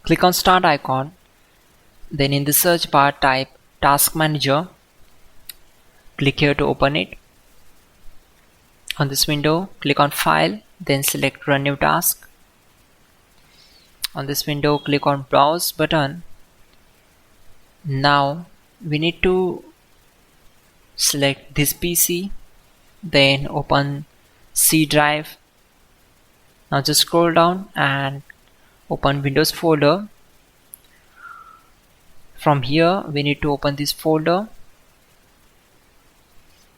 Click on Start icon, then in the search bar type Task Manager. Click here to open it. On this window, click on File, then select Run New Task. On this window, click on Browse button. Now we need to select this PC, then open C drive. Now just scroll down and open Windows folder. From here we need to open this folder,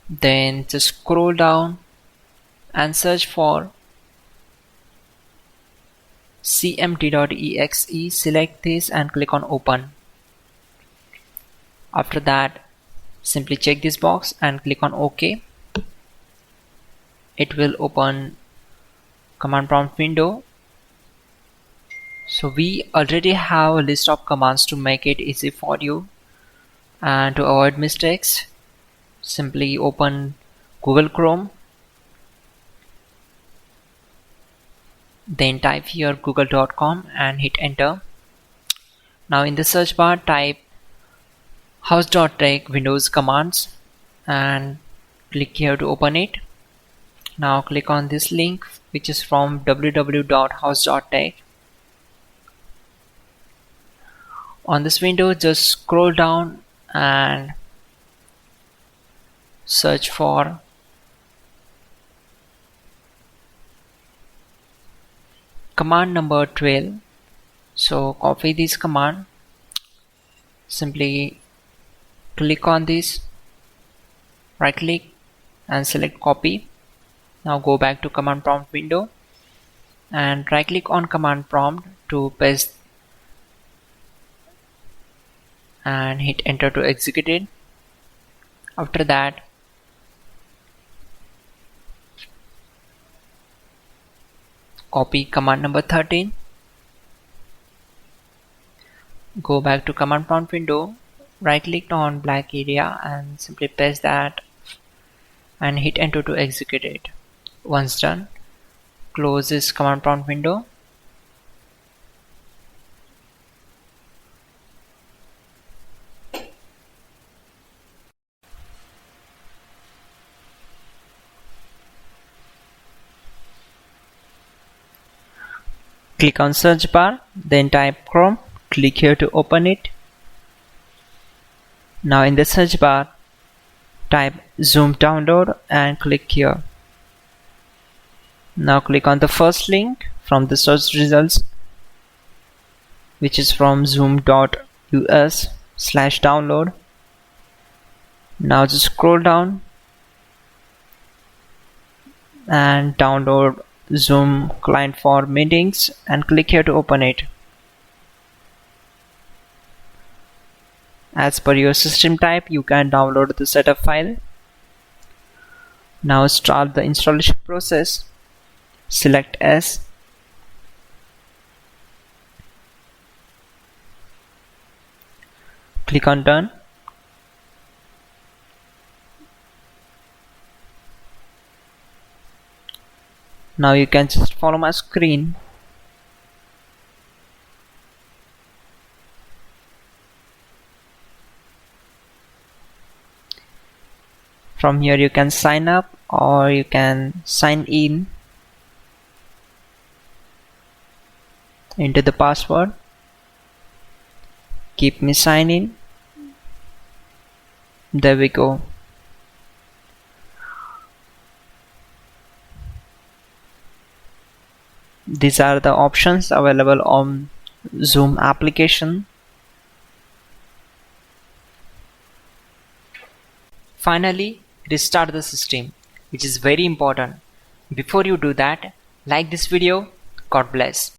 then just scroll down and search for cmd.exe. Select this and click on open. After that, simply check this box and click on OK. It will open command prompt window. So we already have a list of commands to make it easy for you, and to avoid mistakes, simply open Google Chrome, then type here google.com and hit enter. Now in the search bar type hows.tech Windows commands and click here to open it. Now click on this link, which is from www.hows.tech. On this window, just scroll down and search for command number 12. So copy this command, simply click on this, right click and select copy. Now go back to command prompt window and right click on command prompt to paste and hit enter to execute it. After that, copy command number 13, go back to command prompt window, right click on black area and simply paste that and hit enter to execute it. Once done, close this command prompt window. Click on search bar, then type Chrome, click here to open it. Now in the search bar, type Zoom download and click here. Now click on the first link from the search results, which is from zoom.us/download. Now just scroll down and download Zoom client for meetings and click here to open it. As per your system type, you can download the setup file. Now start the installation process. Select S. Click on done. Now you can just follow my screen. From here you can sign up or you can sign in into the password. Keep me sign in. There we go. These are the options available on Zoom application. Finally, restart the system, which is very important. Before you do that, like this video. God bless.